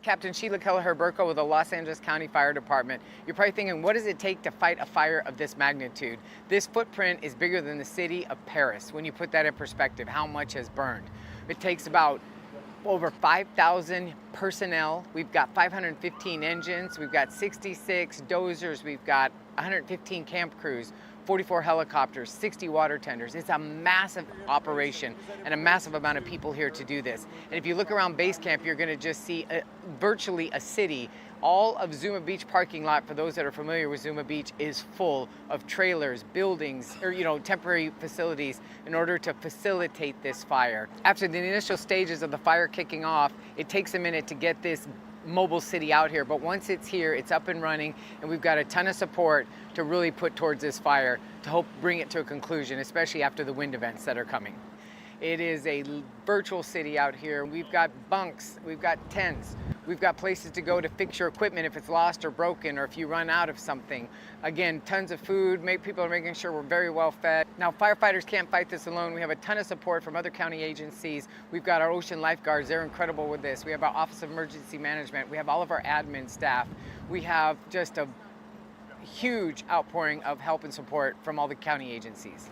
Captain Sheila Kelleher-Burko with the Los Angeles County Fire Department. You're probably thinking, what does it take to fight a fire of this magnitude? This footprint is bigger than the city of Paris. When you put that in perspective, how much has burned. It takes about over 5,000 personnel. We've got 515 engines. We've got 66 dozers. We've got 115 camp crews, 44 helicopters, 60 water tenders. It's a massive operation and a massive amount of people here to do this. And if you look around base camp, you're gonna just see virtually a city. All of Zuma Beach parking lot, for those that are familiar with Zuma Beach, is full of trailers, buildings, or temporary facilities in order to facilitate this fire. After the initial stages of the fire kicking off, it takes a minute to get this mobile city out here, but once it's here, it's up and running, and we've got a ton of support to really put towards this fire to help bring it to a conclusion, especially after the wind events that are coming. It is a virtual city out here. We've got bunks, we've got tents, we've got places to go to fix your equipment if it's lost or broken, or if you run out of something. Again, tons of food, people are making sure we're very well fed. Now, firefighters can't fight this alone. We have a ton of support from other county agencies. We've got our ocean lifeguards, they're incredible with this. We have our Office of Emergency Management. We have all of our admin staff. We have just a huge outpouring of help and support from all the county agencies.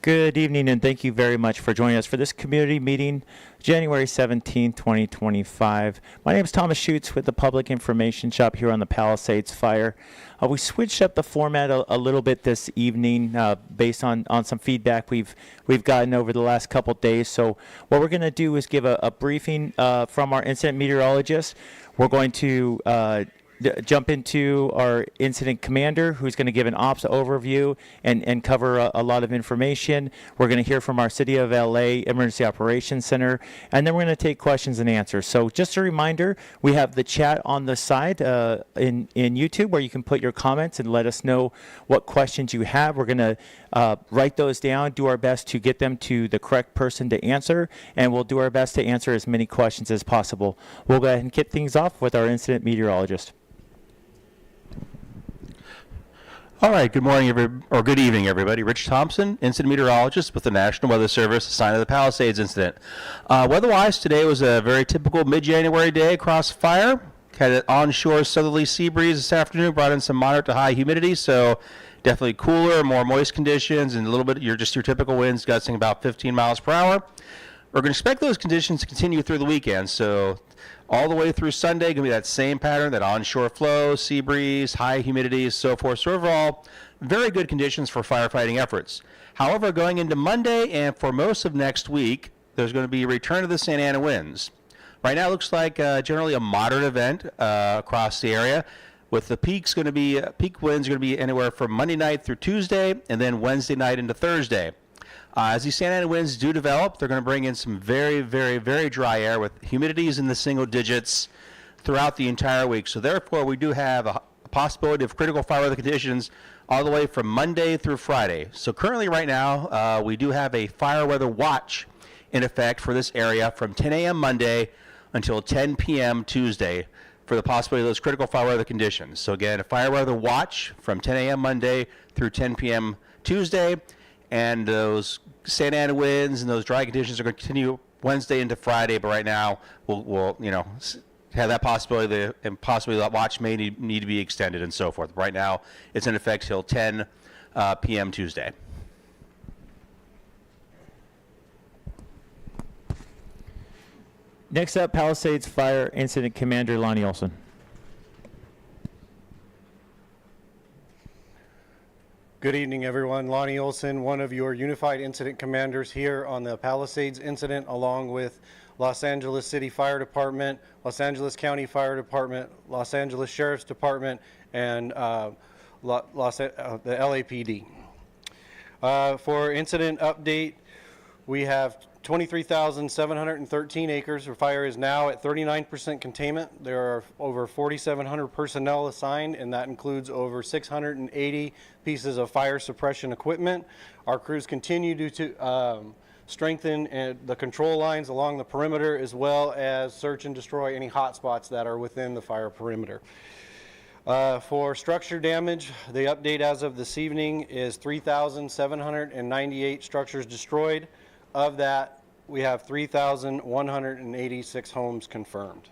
Good evening, and thank you very much for joining us for this community meeting, January 17, 2025. My name is Thomas Schutz with the Public Information Shop here on the Palisades fire. We switched up the format a little bit this evening based on some feedback we've gotten over the last couple days. So what we're going to do is give a briefing from our incident meteorologist. We're going to jump into our incident commander, who's going to give an ops overview and cover a lot of information. We're going to hear from our City of LA Emergency Operations Center, and then we're going to take questions and answers. So just a reminder, we have the chat on the side in YouTube where you can put your comments and let us know what questions you have. We're going to write those down, do our best to get them to the correct person to answer, and we'll do our best to answer as many questions as possible. We'll go ahead and kick things off with our incident meteorologist. All right, good morning, or good evening, everybody. Rich Thompson, incident meteorologist with the National Weather Service, assigned to the Palisades incident. Weather-wise, today was a very typical mid-January day across fire. Had an onshore southerly sea breeze this afternoon, brought in some moderate to high humidity, so definitely cooler, more moist conditions, and a little bit, your typical winds gusting about 15 miles per hour. We're going to expect those conditions to continue through the weekend, so all the way through Sunday, going to be that same pattern, that onshore flow, sea breeze, high humidity, so forth. So overall, very good conditions for firefighting efforts. However, going into Monday and for most of next week, there's going to be a return of the Santa Ana winds. Right now, it looks like generally a moderate event across the area, with the peak winds going to be anywhere from Monday night through Tuesday, and then Wednesday night into Thursday. As these Santa Ana winds do develop, they're going to bring in some very, very, very dry air with humidities in the single digits throughout the entire week. So therefore, we do have a possibility of critical fire weather conditions all the way from Monday through Friday. So currently right now, we do have a fire weather watch in effect for this area from 10 a.m. Monday until 10 p.m. Tuesday for the possibility of those critical fire weather conditions. So again, a fire weather watch from 10 a.m. Monday through 10 p.m. Tuesday, and those Santa Ana winds and those dry conditions are going to continue Wednesday into Friday, but right now we'll have that possibility, and possibly that watch may need to be extended and so forth. Right now, it's in effect till 10 p.m. Tuesday. Next up, Palisades Fire Incident Commander Lonnie Olson. Good evening, everyone. Lonnie Olson, one of your Unified Incident Commanders here on the Palisades incident, along with Los Angeles City Fire Department, Los Angeles County Fire Department, Los Angeles Sheriff's Department, and the LAPD. For incident update, we have 23,713 acres. The fire is now at 39% containment. There are over 4,700 personnel assigned, and that includes over 680 pieces of fire suppression equipment. Our crews continue to strengthen the control lines along the perimeter, as well as search and destroy any hot spots that are within the fire perimeter. For structure damage, the update as of this evening is 3,798 structures destroyed. Of that, we have 3,186 homes confirmed.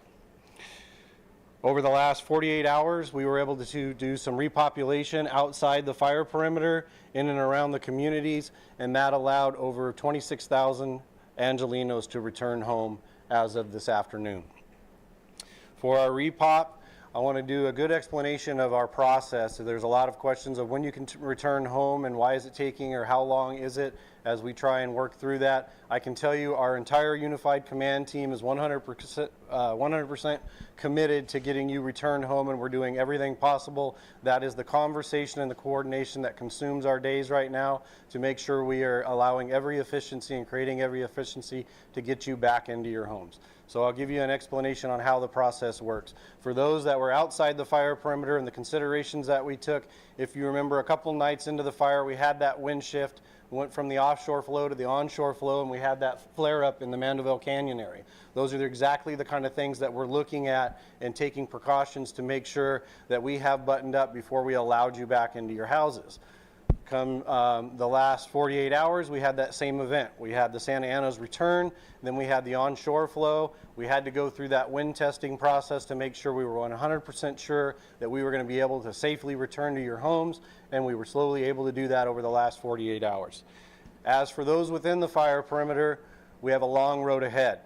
Over the last 48 hours, we were able to do some repopulation outside the fire perimeter in and around the communities, and that allowed over 26,000 Angelenos to return home as of this afternoon. For our repop, I want to do a good explanation of our process. So there's a lot of questions of when you can return home and why is it taking, or how long is it, as we try and work through that. I can tell you our entire Unified Command team is 100% committed to getting you returned home, and we're doing everything possible. That is the conversation and the coordination that consumes our days right now, to make sure we are allowing every efficiency and creating every efficiency to get you back into your homes. So I'll give you an explanation on how the process works. For those that were outside the fire perimeter and the considerations that we took, if you remember a couple nights into the fire, we had that wind shift. We went from the offshore flow to the onshore flow, and we had that flare up in the Mandeville Canyon area. Those are exactly the kind of things that we're looking at and taking precautions to make sure that we have buttoned up before we allowed you back into your houses. Come the last 48 hours, we had that same event. We had the Santa Ana's return, then we had the onshore flow. We had to go through that wind testing process to make sure we were 100% sure that we were going to be able to safely return to your homes, and we were slowly able to do that over the last 48 hours. As for those within the fire perimeter, we have a long road ahead.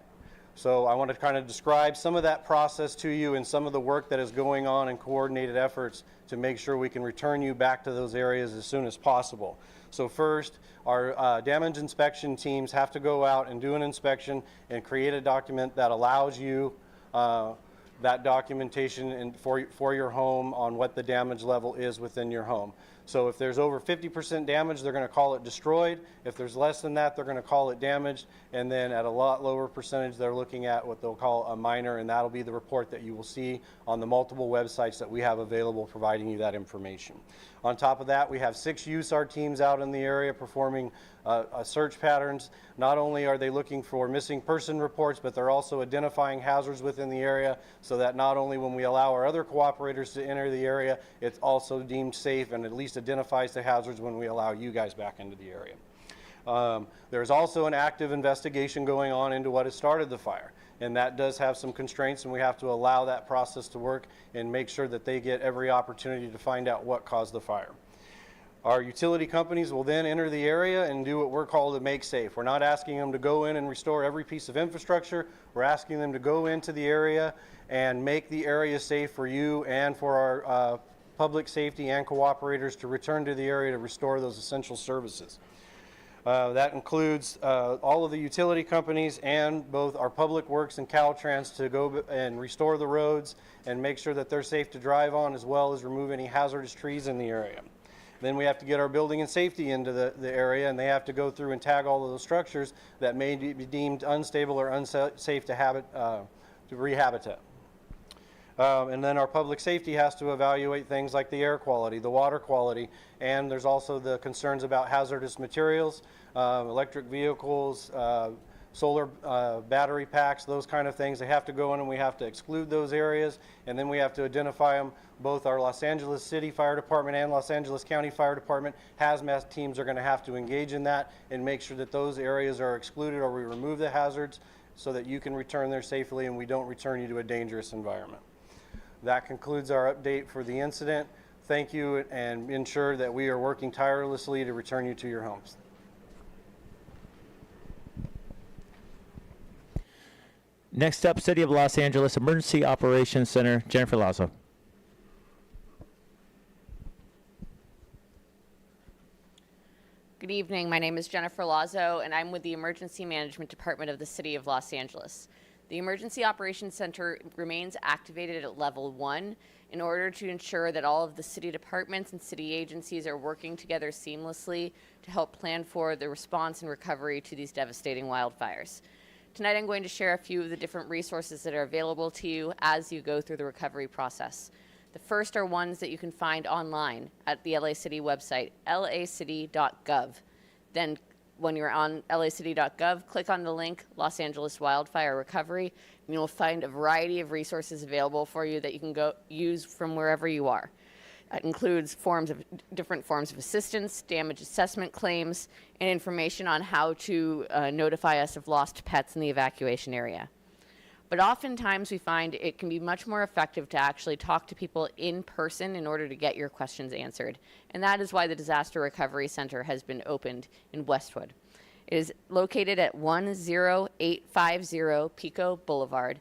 So I want to kind of describe some of that process to you and some of the work that is going on in coordinated efforts to make sure we can return you back to those areas as soon as possible. So first, our damage inspection teams have to go out and do an inspection and create a document that allows you that documentation for your home on what the damage level is within your home. So if there's over 50% damage, they're going to call it destroyed. If there's less than that, they're going to call it damaged. And then at a lot lower percentage, they're looking at what they'll call a minor, and that'll be the report that you will see on the multiple websites that we have available providing you that information. On top of that, we have 6 USAR teams out in the area performing search patterns. Not only are they looking for missing person reports, but they're also identifying hazards within the area, so that not only when we allow our other cooperators to enter the area, it's also deemed safe and at least identifies the hazards when we allow you guys back into the area. There's also an active investigation going on into what has started the fire, and that does have some constraints, and we have to allow that process to work and make sure that they get every opportunity to find out what caused the fire. Our utility companies will then enter the area and do what we're called a make safe. We're not asking them to go in and restore every piece of infrastructure. We're asking them to go into the area and make the area safe for you and for our public safety and cooperators to return to the area to restore those essential services. That includes all of the utility companies and both our Public Works and Caltrans to go and restore the roads and make sure that they're safe to drive on, as well as remove any hazardous trees in the area. Then we have to get our building and safety into the area, and they have to go through and tag all of those structures that may be deemed unstable or unsafe to rehabilitate. And then our public safety has to evaluate things like the air quality, the water quality, and there's also the concerns about hazardous materials, electric vehicles, solar battery packs, those kind of things. They have to go in and we have to exclude those areas, and then we have to identify them. Both our Los Angeles City Fire Department and Los Angeles County Fire Department hazmat teams are going to have to engage in that and make sure that those areas are excluded or we remove the hazards so that you can return there safely and we don't return you to a dangerous environment. That concludes our update for the incident. Thank you, and ensure that we are working tirelessly to return you to your homes. Next up, City of Los Angeles Emergency Operations Center, Jennifer Lazo. Good evening. My name is Jennifer Lazo, and I'm with the Emergency Management Department of the City of Los Angeles. The Emergency Operations Center remains activated at level 1 in order to ensure that all of the city departments and city agencies are working together seamlessly to help plan for the response and recovery to these devastating wildfires. Tonight I'm going to share a few of the different resources that are available to you as you go through the recovery process. The first are ones that you can find online at the LA City website, lacity.gov. Then when you're on lacity.gov, click on the link Los Angeles Wildfire Recovery, and you'll find a variety of resources available for you that you can go use from wherever you are. It includes different forms of assistance, damage assessment claims, and information on how to notify us of lost pets in the evacuation area. But oftentimes we find it can be much more effective to actually talk to people in person in order to get your questions answered. And that is why the Disaster Recovery Center has been opened in Westwood. It is located at 10850 Pico Boulevard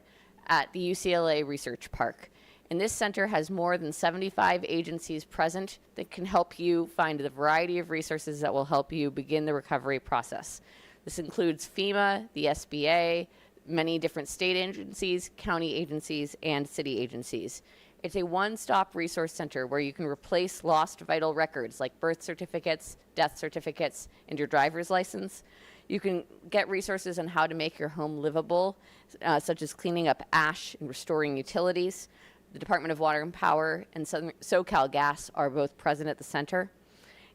at the UCLA Research Park. And this center has more than 75 agencies present that can help you find the variety of resources that will help you begin the recovery process. This includes FEMA, the SBA, many different state agencies, county agencies, and city agencies. It's a one-stop resource center where you can replace lost vital records like birth certificates, death certificates, and your driver's license. You can get resources on how to make your home livable, such as cleaning up ash and restoring utilities. The Department of Water and Power and SoCal Gas are both present at the center.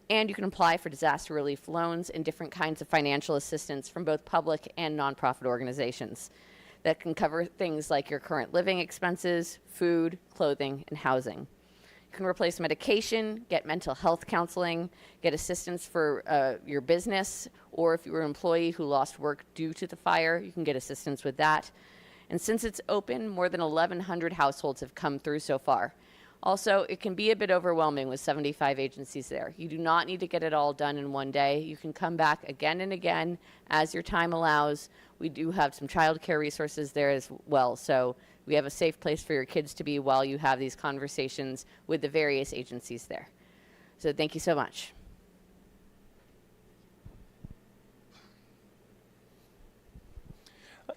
And you can apply for disaster relief loans and different kinds of financial assistance from both public and nonprofit organizations that can cover things like your current living expenses, food, clothing, and housing. You can replace medication, get mental health counseling, get assistance for your business, or if you were an employee who lost work due to the fire, you can get assistance with that. And since it's open, more than 1,100 households have come through so far. Also, it can be a bit overwhelming with 75 agencies there. You do not need to get it all done in one day. You can come back again and again as your time allows. We do have some childcare resources there as well, so we have a safe place for your kids to be while you have these conversations with the various agencies there. So thank you so much.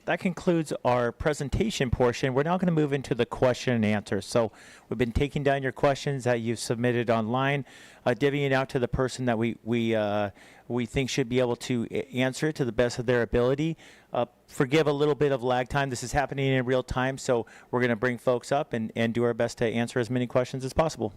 That concludes our presentation portion. We're now going to move into the question and answer. So we've been taking down your questions that you've submitted online, divvying out to the person that we think should be able to answer it to the best of their ability. Forgive a little bit of lag time. This is happening in real time, so we're going to bring folks up and do our best to answer as many questions as possible.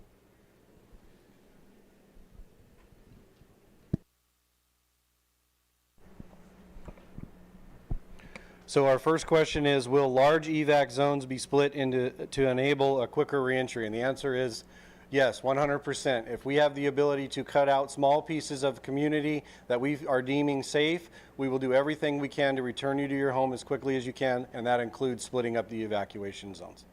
So our first question is, will large evac zones be split to enable a quicker reentry? And the answer is yes, 100%. If we have the ability to cut out small pieces of community that we are deeming safe, we will do everything we can to return you to your home as quickly as you can, and that includes splitting up the evacuation zones.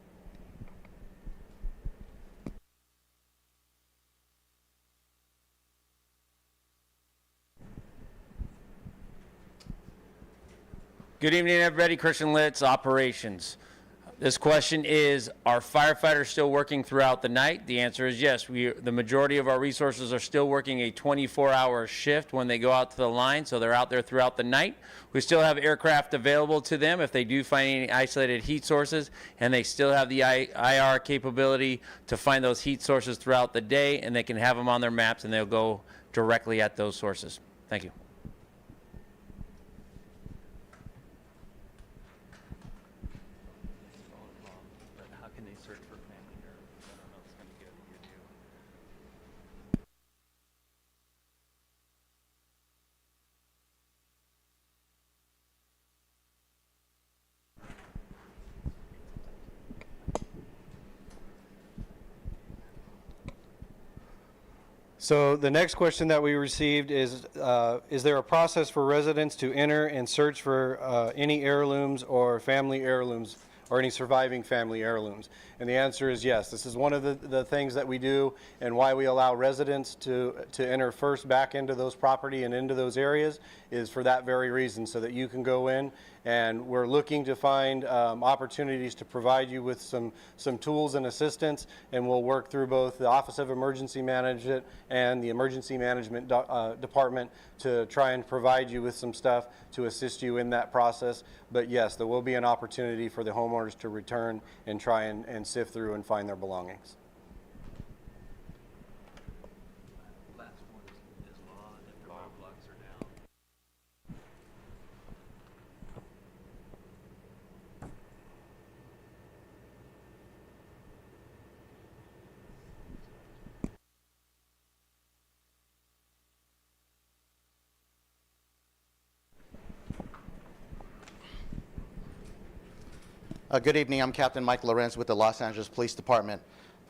Good evening, everybody. Christian Litz, Operations. This question is, are firefighters still working throughout the night? The answer is yes. The majority of our resources are still working a 24-hour shift when they go out to the line, so they're out there throughout the night. We still have aircraft available to them if they do find any isolated heat sources, and they still have the IR capability to find those heat sources throughout the day, and they can have them on their maps, and they'll go directly at those sources. Thank you. So the next question that we received is there a process for residents to enter and search for any heirlooms or family heirlooms or any surviving family heirlooms? And the answer is yes. This is one of the things that we do and why we allow residents to enter first back into those property and into those areas is for that very reason, so that you can go in, and we're looking to find opportunities to provide you with some tools and assistance, and we'll work through both the Office of Emergency Management and the Emergency Management Department to try and provide you with some stuff to assist you in that process. But yes, there will be an opportunity for the homeowners to return and try and sift through and find their belongings. Good evening. I'm Captain Mike Lorenz with the Los Angeles Police Department.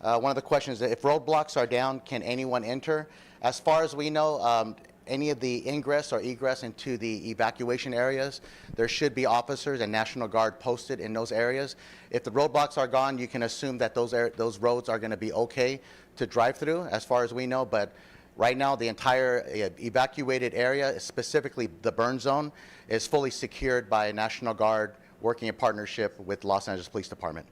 One of the questions is, if roadblocks are down, can anyone enter? As far as we know, any of the ingress or egress into the evacuation areas, there should be officers and National Guard posted in those areas. If the roadblocks are gone, you can assume that those roads are going to be okay to drive through, as far as we know. But right now, the entire evacuated area, specifically the burn zone, is fully secured by National Guard, working in partnership with Los Angeles Police Department.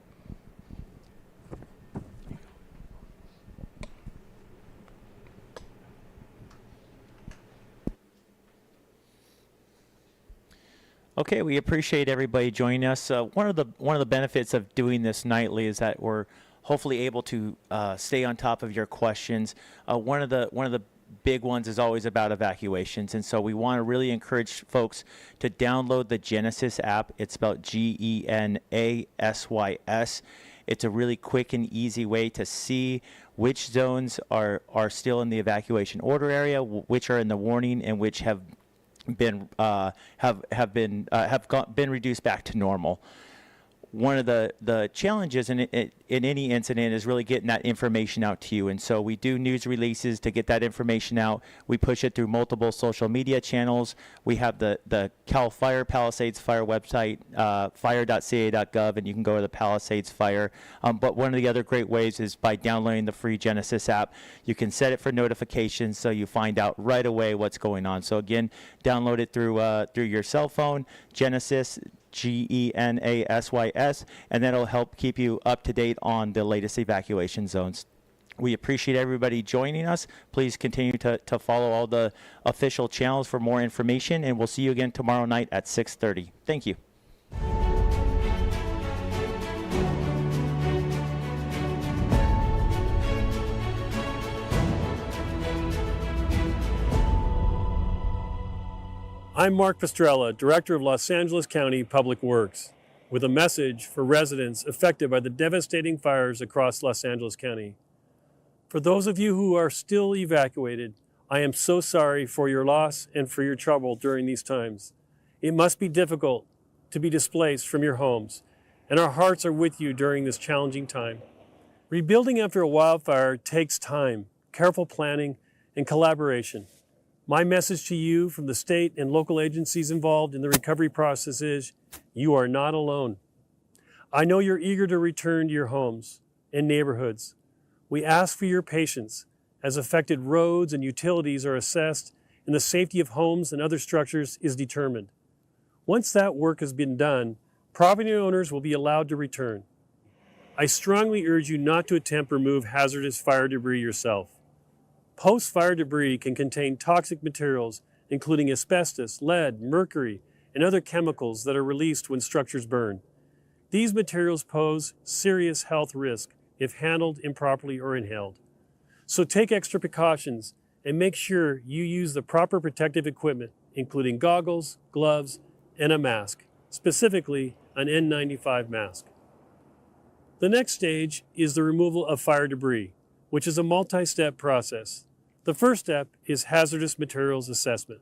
Okay, we appreciate everybody joining us. One of the benefits of doing this nightly is that we're hopefully able to stay on top of your questions. One of the big ones is always about evacuations, and so we want to really encourage folks to download the Genesis app. It's spelled Genasys. It's a really quick and easy way to see which zones are still in the evacuation order area, which are in the warning, and which have been reduced back to normal. One of the challenges in any incident is really getting that information out to you. And so we do news releases to get that information out. We push it through multiple social media channels. We have the Cal Fire Palisades Fire website, fire.ca.gov, and you can go to the Palisades Fire. But one of the other great ways is by downloading the free Genesis app. You can set it for notifications so you find out right away what's going on. So again, download it through your cell phone, Genesis, Genasys, and that'll help keep you up to date on the latest evacuation zones. We appreciate everybody joining us. Please continue to follow all the official channels for more information, and we'll see you again tomorrow night at 6:30. Thank you. I'm Mark Pastrella, Director of Los Angeles County Public Works, with a message for residents affected by the devastating fires across Los Angeles County. For those of you who are still evacuated, I am so sorry for your loss and for your trouble during these times. It must be difficult to be displaced from your homes, and our hearts are with you during this challenging time. Rebuilding after a wildfire takes time, careful planning, and collaboration. My message to you from the state and local agencies involved in the recovery process is, you are not alone. I know you're eager to return to your homes and neighborhoods. We ask for your patience as affected roads and utilities are assessed and the safety of homes and other structures is determined. Once that work has been done, property owners will be allowed to return. I strongly urge you not to attempt to remove hazardous fire debris yourself. Post-fire debris can contain toxic materials, including asbestos, lead, mercury, and other chemicals that are released when structures burn. These materials pose serious health risk if handled improperly or inhaled. So take extra precautions and make sure you use the proper protective equipment, including goggles, gloves, and a mask, specifically an N95 mask. The next stage is the removal of fire debris, which is a multi-step process. The first step is hazardous materials assessment.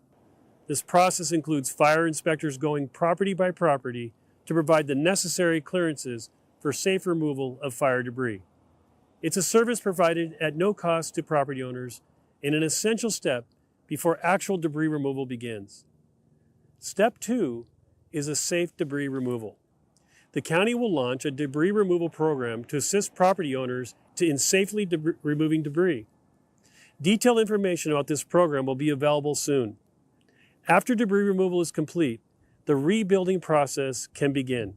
This process includes fire inspectors going property by property to provide the necessary clearances for safe removal of fire debris. It's a service provided at no cost to property owners and an essential step before actual debris removal begins. Step 2 is a safe debris removal. The county will launch a debris removal program to assist property owners in safely removing debris. Detailed information about this program will be available soon. After debris removal is complete, the rebuilding process can begin.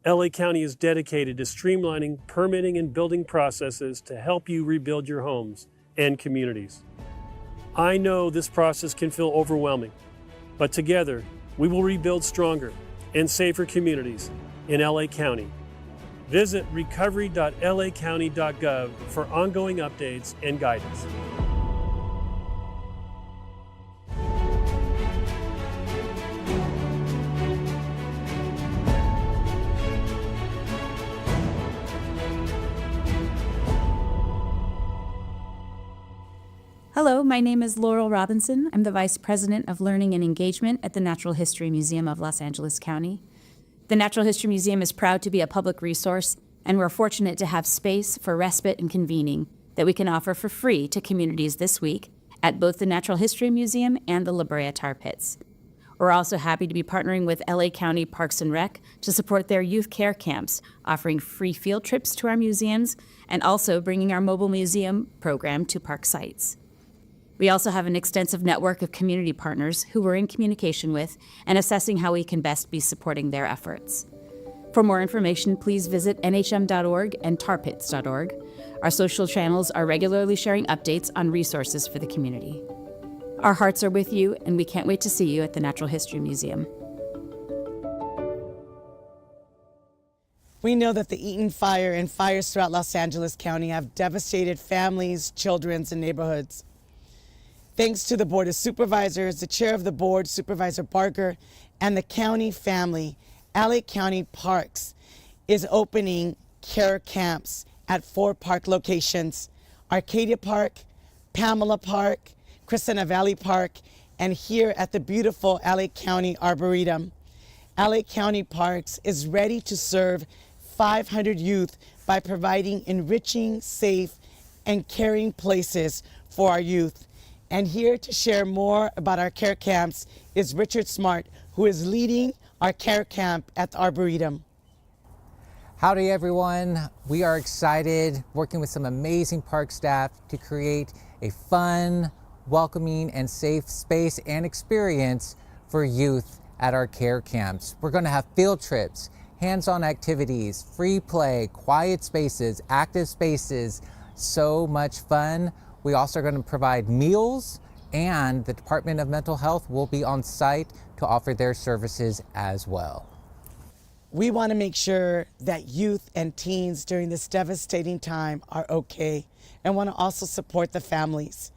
LA County is dedicated to streamlining permitting and building processes to help you rebuild your homes and communities. I know this process can feel overwhelming, but together we will rebuild stronger and safer communities in LA County. Visit recovery.lacounty.gov for ongoing updates and guidance. Hello, my name is Laurel Robinson. I'm the Vice President of Learning and Engagement at the Natural History Museum of Los Angeles County. The Natural History Museum is proud to be a public resource, and we're fortunate to have space for respite and convening that we can offer for free to communities this week at both the Natural History Museum and the La Brea Tar Pits. We're also happy to be partnering with LA County Parks and Rec to support their youth care camps, offering free field trips to our museums, and also bringing our mobile museum program to park sites. We also have an extensive network of community partners who we're in communication with and assessing how we can best be supporting their efforts. For more information, please visit nhm.org and tarpits.org. Our social channels are regularly sharing updates on resources for the community. Our hearts are with you, and we can't wait to see you at the Natural History Museum. We know that the Eaton Fire and fires throughout Los Angeles County have devastated families, children, and neighborhoods. Thanks to the Board of Supervisors, the Chair of the Board, Supervisor Barker, and the county family, LA County Parks is opening care camps at 4 park locations: Arcadia Park, Pamela Park, Crescenta Valley Park, and here at the beautiful LA County Arboretum. LA County Parks is ready to serve 500 youth by providing enriching, safe, and caring places for our youth. And here to share more about our care camps is Richard Smart, who is leading our care camp at the Arboretum. Howdy everyone. We are excited working with some amazing park staff to create a fun, welcoming, and safe space and experience for youth at our care camps. We're going to have field trips, hands-on activities, free play, quiet spaces, active spaces, so much fun. We also are going to provide meals, and the Department of Mental Health will be on site to offer their services as well. We want to make sure that youth and teens during this devastating time are okay, and want to also support the families.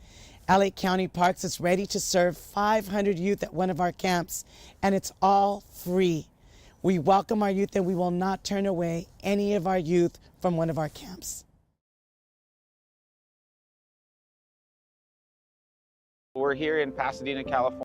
LA County Parks is ready to serve 500 youth at one of our camps, and it's all free. We welcome our youth, and we will not turn away any of our youth from one of our camps. We're here in Pasadena, California.